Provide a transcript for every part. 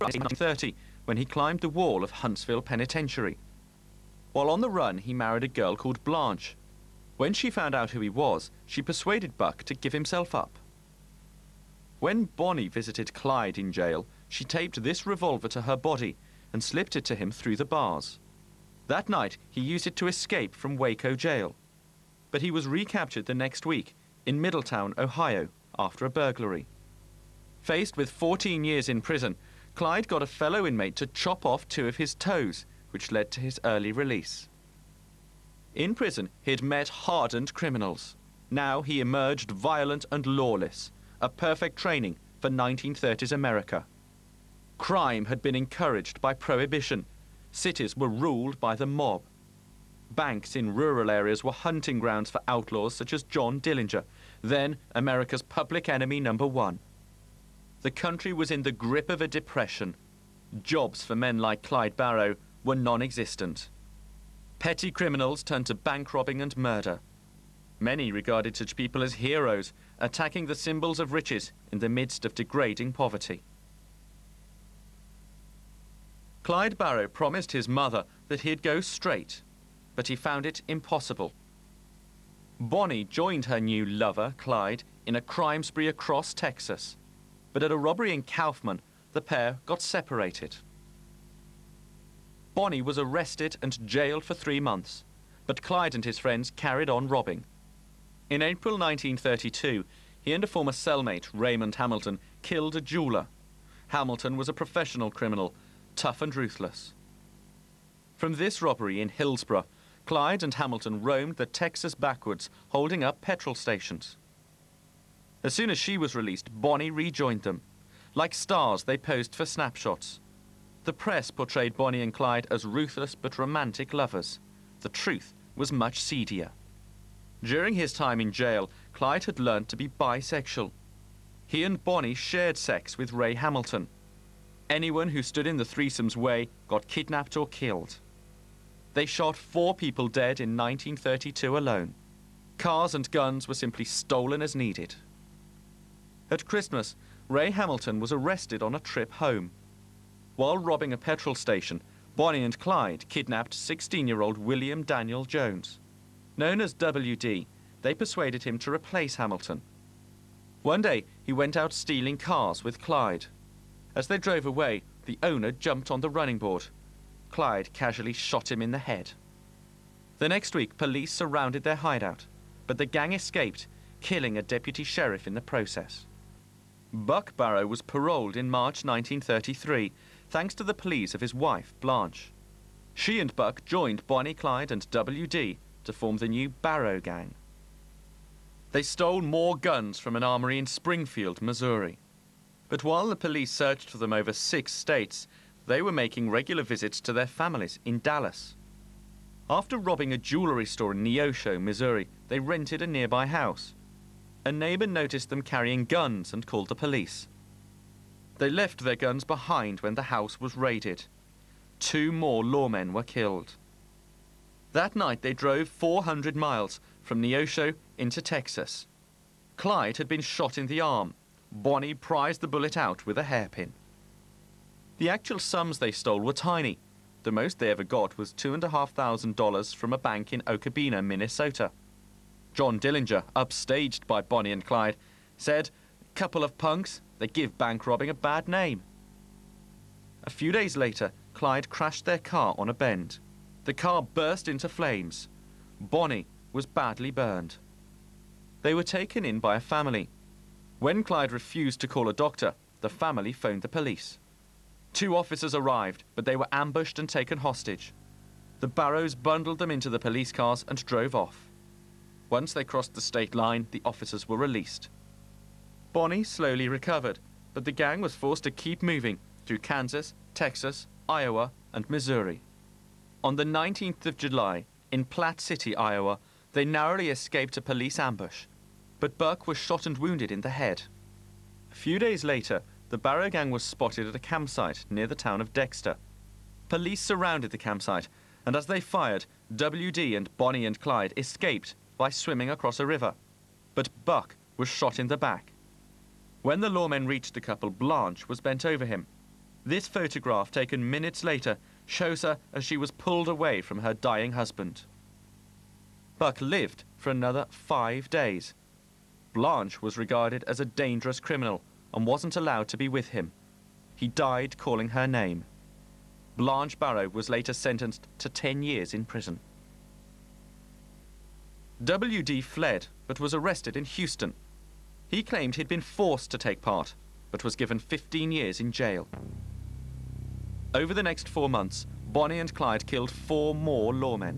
1930, when he climbed the wall of Huntsville Penitentiary. While on the run, he married a girl called Blanche. When she found out who he was, she persuaded Buck to give himself up. When Bonnie visited Clyde in jail, she taped this revolver to her body and slipped it to him through the bars. That night, he used it to escape from Waco jail. But he was recaptured the next week in Middletown, Ohio, after a burglary. Faced with 14 years in prison, Clyde got a fellow inmate to chop off 2 of his toes, which led to his early release. In prison, he'd met hardened criminals. Now he emerged violent and lawless, a perfect training for 1930s America. Crime had been encouraged by prohibition. Cities were ruled by the mob. Banks in rural areas were hunting grounds for outlaws such as John Dillinger, then America's public enemy #1. The country was in the grip of a depression. Jobs for men like Clyde Barrow were non-existent. Petty criminals turned to bank robbing and murder. Many regarded such people as heroes, attacking the symbols of riches in the midst of degrading poverty. Clyde Barrow promised his mother that he'd go straight, but he found it impossible. Bonnie joined her new lover, Clyde, in a crime spree across Texas. But at a robbery in Kaufman, the pair got separated. Bonnie was arrested and jailed for 3 months, but Clyde and his friends carried on robbing. In April 1932, he and a former cellmate, Raymond Hamilton, killed a jeweler. Hamilton was a professional criminal, tough and ruthless. From this robbery in Hillsborough, Clyde and Hamilton roamed the Texas backwoods, holding up petrol stations. As soon as she was released, Bonnie rejoined them. Like stars, they posed for snapshots. The press portrayed Bonnie and Clyde as ruthless but romantic lovers. The truth was much seedier. During his time in jail, Clyde had learned to be bisexual. He and Bonnie shared sex with Ray Hamilton. Anyone who stood in the threesome's way got kidnapped or killed. They shot 4 people dead in 1932 alone. Cars and guns were simply stolen as needed. At Christmas, Ray Hamilton was arrested on a trip home. While robbing a petrol station, Bonnie and Clyde kidnapped 16-year-old William Daniel Jones. Known as WD, they persuaded him to replace Hamilton. One day, he went out stealing cars with Clyde. As they drove away, the owner jumped on the running board. Clyde casually shot him in the head. The next week, police surrounded their hideout, but the gang escaped, killing a deputy sheriff in the process. Buck Barrow was paroled in March 1933, thanks to the pleas of his wife, Blanche. She and Buck joined Bonnie, Clyde, and WD to form the new Barrow Gang. They stole more guns from an armory in Springfield, Missouri. But while the police searched for them over 6 states, they were making regular visits to their families in Dallas. After robbing a jewelry store in Neosho, Missouri, they rented a nearby house. A neighbor noticed them carrying guns and called the police. They left their guns behind when the house was raided. 2 more lawmen were killed. That night they drove 400 miles from Neosho into Texas. Clyde had been shot in the arm. Bonnie prized the bullet out with a hairpin. The actual sums they stole were tiny. The most they ever got was $2,500 from a bank in Okabena, Minnesota. John Dillinger, upstaged by Bonnie and Clyde, said, "Couple of punks, they give bank robbing a bad name." A few days later, Clyde crashed their car on a bend. The car burst into flames. Bonnie was badly burned. They were taken in by a family. When Clyde refused to call a doctor, the family phoned the police. 2 officers arrived, but they were ambushed and taken hostage. The Barrows bundled them into the police cars and drove off. Once they crossed the state line, the officers were released. Bonnie slowly recovered, but the gang was forced to keep moving through Kansas, Texas, Iowa, and Missouri. On the 19th of July, in Platte City, Iowa, they narrowly escaped a police ambush, but Buck was shot and wounded in the head. A few days later, the Barrow gang was spotted at a campsite near the town of Dexter. Police surrounded the campsite, and as they fired, WD and Bonnie and Clyde escaped by swimming across a river. But Buck was shot in the back. When the lawmen reached the couple, Blanche was bent over him. This photograph, taken minutes later, shows her as she was pulled away from her dying husband. Buck lived for another 5 days. Blanche was regarded as a dangerous criminal and wasn't allowed to be with him. He died calling her name. Blanche Barrow was later sentenced to 10 years in prison. W.D. fled, but was arrested in Houston. He claimed he'd been forced to take part, but was given 15 years in jail. Over the next 4 months, Bonnie and Clyde killed 4 more lawmen.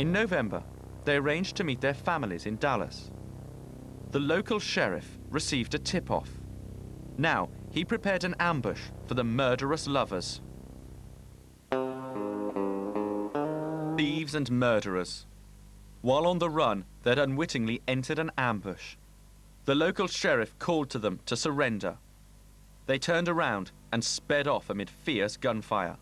In November, they arranged to meet their families in Dallas. The local sheriff received a tip-off. Now, he prepared an ambush for the murderous lovers. Thieves and murderers. While on the run, they'd unwittingly entered an ambush. The local sheriff called to them to surrender. They turned around and sped off amid fierce gunfire.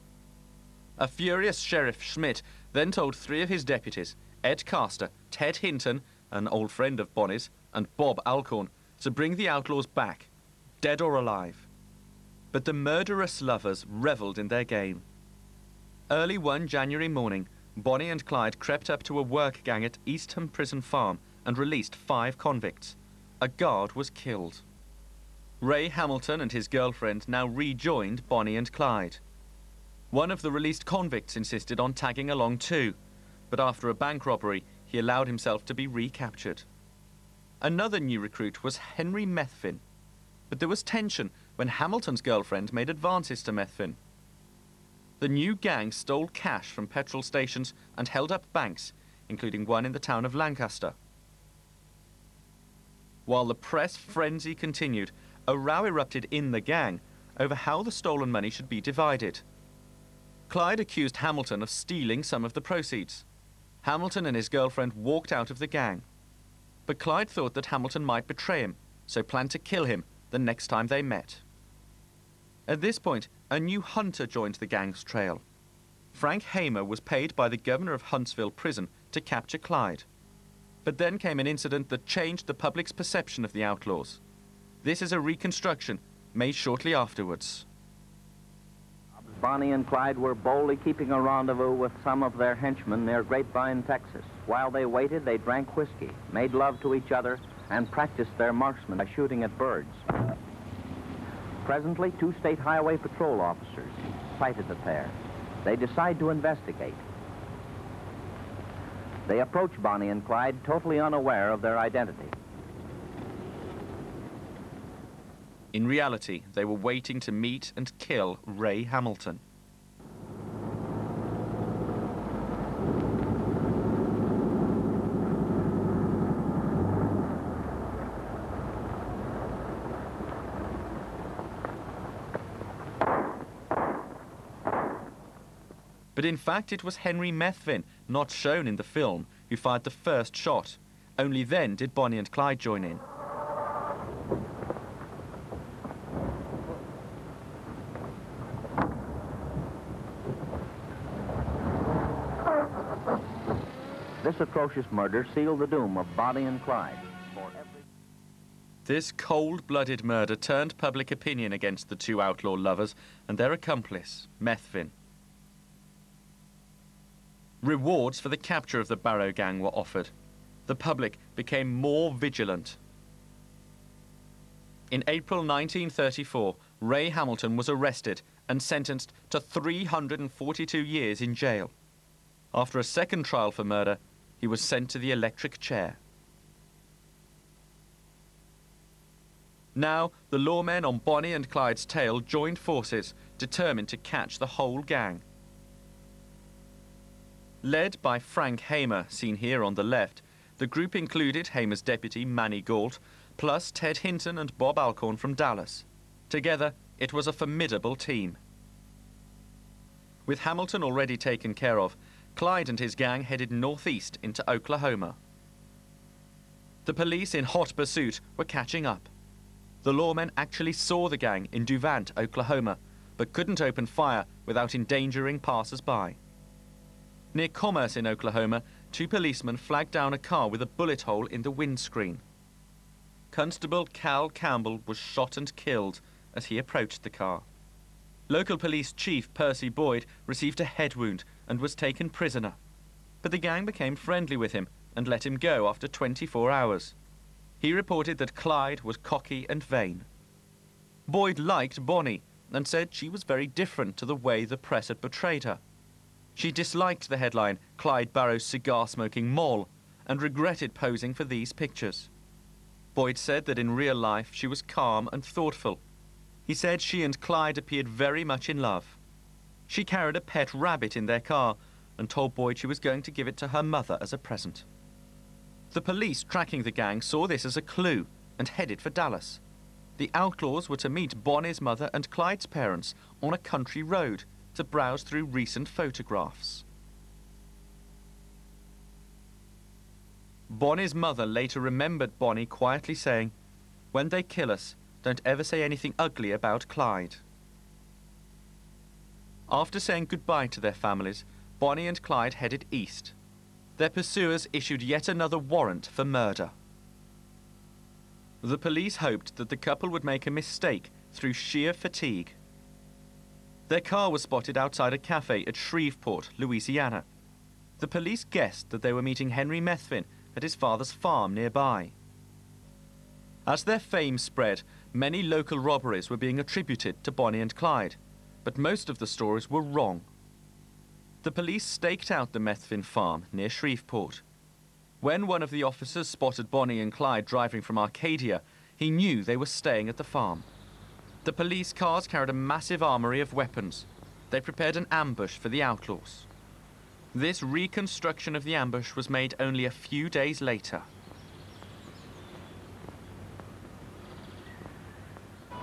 A furious Sheriff Schmidt then told 3 of his deputies, Ed Caster, Ted Hinton, an old friend of Bonnie's, and Bob Alcorn, to bring the outlaws back, dead or alive. But the murderous lovers revelled in their game. Early one January morning, Bonnie and Clyde crept up to a work gang at Eastham Prison Farm and released 5 convicts. A guard was killed. Ray Hamilton and his girlfriend now rejoined Bonnie and Clyde. One of the released convicts insisted on tagging along too, but after a bank robbery, he allowed himself to be recaptured. Another new recruit was Henry Methvin, but there was tension when Hamilton's girlfriend made advances to Methvin. The new gang stole cash from petrol stations and held up banks, including one in the town of Lancaster. While the press frenzy continued, a row erupted in the gang over how the stolen money should be divided. Clyde accused Hamilton of stealing some of the proceeds. Hamilton and his girlfriend walked out of the gang. But Clyde thought that Hamilton might betray him, so planned to kill him the next time they met. At this point, a new hunter joined the gang's trail. Frank Hamer was paid by the governor of Huntsville Prison to capture Clyde. But then came an incident that changed the public's perception of the outlaws. This is a reconstruction made shortly afterwards. Bonnie and Clyde were boldly keeping a rendezvous with some of their henchmen near Grapevine, Texas. While they waited, they drank whiskey, made love to each other, and practiced their marksman by shooting at birds. Presently, 2 state highway patrol officers sighted the pair. They decide to investigate. They approach Bonnie and Clyde totally unaware of their identity. In reality, they were waiting to meet and kill Ray Hamilton. But in fact, it was Henry Methvin, not shown in the film, who fired the first shot. Only then did Bonnie and Clyde join in. This atrocious murder sealed the doom of Bonnie and Clyde. This cold-blooded murder turned public opinion against the 2 outlaw lovers and their accomplice, Methvin. Rewards for the capture of the Barrow gang were offered. The public became more vigilant. In April 1934, Ray Hamilton was arrested and sentenced to 342 years in jail. After a second trial for murder, he was sent to the electric chair. Now, the lawmen on Bonnie and Clyde's tail joined forces, determined to catch the whole gang. Led by Frank Hamer, seen here on the left, the group included Hamer's deputy, Manny Galt, plus Ted Hinton and Bob Alcorn from Dallas. Together, it was a formidable team. With Hamilton already taken care of, Clyde and his gang headed northeast into Oklahoma. The police in hot pursuit were catching up. The lawmen actually saw the gang in Duvant, Oklahoma, but couldn't open fire without endangering passers-by. Near Commerce in Oklahoma, 2 policemen flagged down a car with a bullet hole in the windscreen. Constable Cal Campbell was shot and killed as he approached the car. Local police chief Percy Boyd received a head wound and was taken prisoner. But the gang became friendly with him and let him go after 24 hours. He reported that Clyde was cocky and vain. Boyd liked Bonnie and said she was very different to the way the press had portrayed her. She disliked the headline, "Clyde Barrow's cigar-smoking moll," and regretted posing for these pictures. Boyd said that in real life she was calm and thoughtful. He said she and Clyde appeared very much in love. She carried a pet rabbit in their car and told Boyd she was going to give it to her mother as a present. The police tracking the gang saw this as a clue and headed for Dallas. The outlaws were to meet Bonnie's mother and Clyde's parents on a country road to browse through recent photographs. Bonnie's mother later remembered Bonnie quietly saying, "When they kill us, don't ever say anything ugly about Clyde." After saying goodbye to their families, Bonnie and Clyde headed east. Their pursuers issued yet another warrant for murder. The police hoped that the couple would make a mistake through sheer fatigue. Their car was spotted outside a cafe at Shreveport, Louisiana. The police guessed that they were meeting Henry Methvin at his father's farm nearby. As their fame spread, many local robberies were being attributed to Bonnie and Clyde, but most of the stories were wrong. The police staked out the Methvin farm near Shreveport. When one of the officers spotted Bonnie and Clyde driving from Arcadia, he knew they were staying at the farm. The police cars carried a massive armory of weapons. They prepared an ambush for the outlaws. This reconstruction of the ambush was made only a few days later.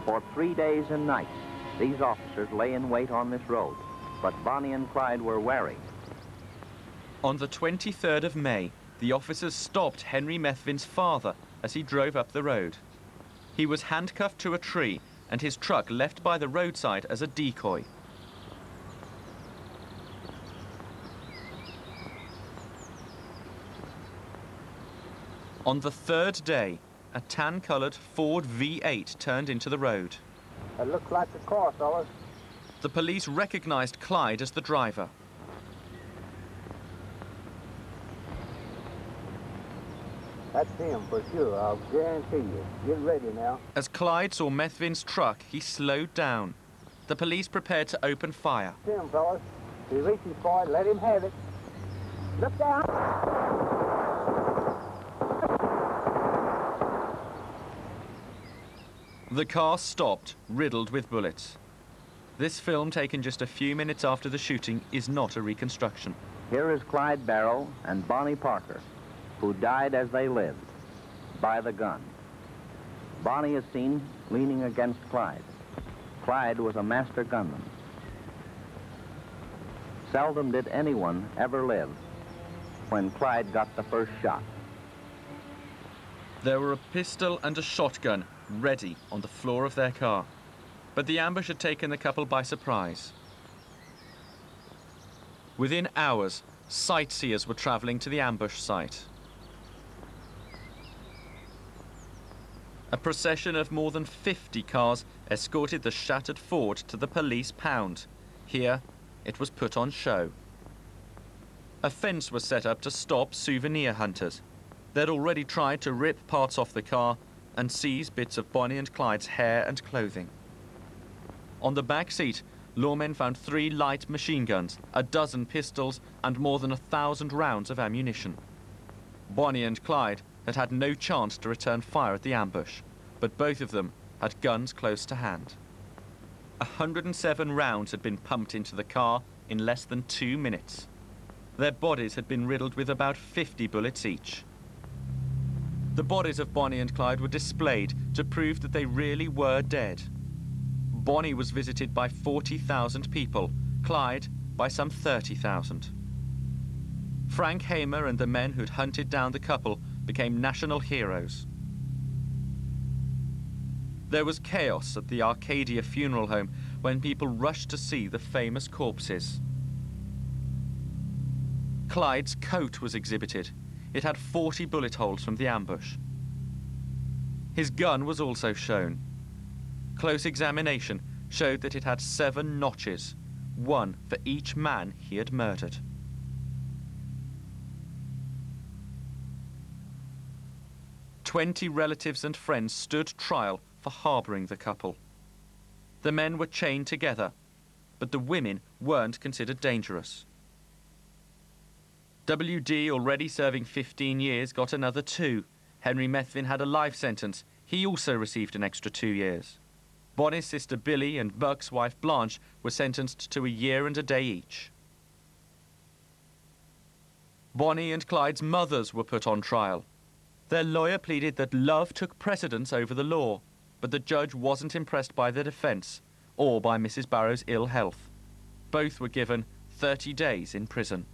For 3 days and nights, these officers lay in wait on this road, but Bonnie and Clyde were wary. On the 23rd of May, the officers stopped Henry Methvin's father as he drove up the road. He was handcuffed to a tree and his truck left by the roadside as a decoy. On the third day, a tan-coloured Ford V8 turned into the road. It looks like a car, fellas. The police recognized Clyde as the driver. That's him for sure, I'll guarantee you. Get ready now. As Clyde saw Methvin's truck, he slowed down. The police prepared to open fire. That's him, fellas. If he reaches for it, let him have it. Look down! The car stopped, riddled with bullets. This film, taken just a few minutes after the shooting, is not a reconstruction. Here is Clyde Barrow and Bonnie Parker, who died as they lived, by the gun. Bonnie is seen leaning against Clyde. Clyde was a master gunman. Seldom did anyone ever live when Clyde got the first shot. There were a pistol and a shotgun ready on the floor of their car, but the ambush had taken the couple by surprise. Within hours, sightseers were traveling to the ambush site. A procession of more than 50 cars escorted the shattered Ford to the police pound. Here, it was put on show. A fence was set up to stop souvenir hunters. They'd already tried to rip parts off the car and seize bits of Bonnie and Clyde's hair and clothing. On the back seat, lawmen found 3 light machine guns, a dozen pistols, and more than 1,000 rounds of ammunition. Bonnie and Clyde had had no chance to return fire at the ambush, but both of them had guns close to hand. 107 rounds had been pumped into the car in less than 2 minutes. Their bodies had been riddled with about 50 bullets each. The bodies of Bonnie and Clyde were displayed to prove that they really were dead. Bonnie was visited by 40,000 people, Clyde by some 30,000. Frank Hamer and the men who'd hunted down the couple became national heroes. There was chaos at the Arcadia funeral home when people rushed to see the famous corpses. Clyde's coat was exhibited. It had 40 bullet holes from the ambush. His gun was also shown. Close examination showed that it had 7 notches, one for each man he had murdered. "20 relatives and friends stood trial for harbouring the couple. The men were chained together, but the women weren't considered dangerous. W.D., already serving 15 years, got another 2. Henry Methvin had a life sentence. He also received an extra 2 years. Bonnie's sister Billy and Buck's wife Blanche were sentenced to 1 year and a day each. Bonnie and Clyde's mothers were put on trial. Their lawyer pleaded that love took precedence over the law, but the judge wasn't impressed by the defence or by Mrs. Barrow's ill health. Both were given 30 days in prison.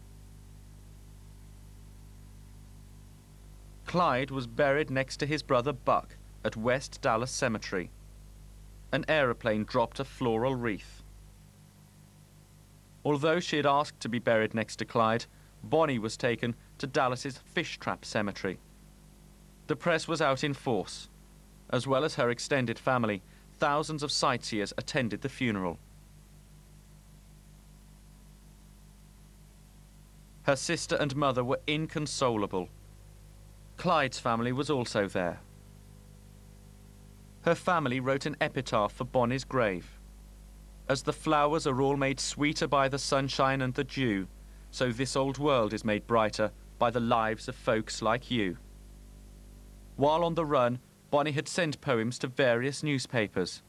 Clyde was buried next to his brother Buck at West Dallas Cemetery. An aeroplane dropped a floral wreath. Although she had asked to be buried next to Clyde, Bonnie was taken to Dallas's Fish Trap Cemetery. The press was out in force. As well as her extended family, thousands of sightseers attended the funeral. Her sister and mother were inconsolable. Clyde's family was also there. Her family wrote an epitaph for Bonnie's grave. "As the flowers are all made sweeter by the sunshine and the dew, so this old world is made brighter by the lives of folks like you." While on the run, Bonnie had sent poems to various newspapers.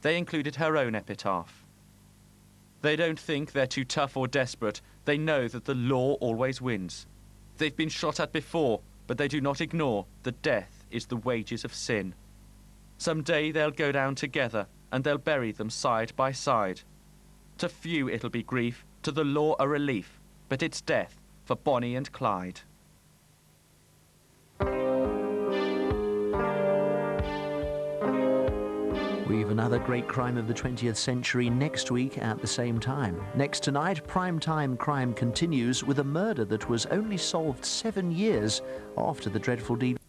They included her own epitaph. They don't think they're too tough or desperate. They know that the law always wins. They've been shot at before, but they do not ignore that death is the wages of sin. Someday they'll go down together and they'll bury them side by side. To few it'll be grief, to the law a relief, but it's death for Bonnie and Clyde. We've another great crime of the 20th century next week at the same time. Next tonight, Primetime Crime continues with a murder that was only solved 7 years after the dreadful deed.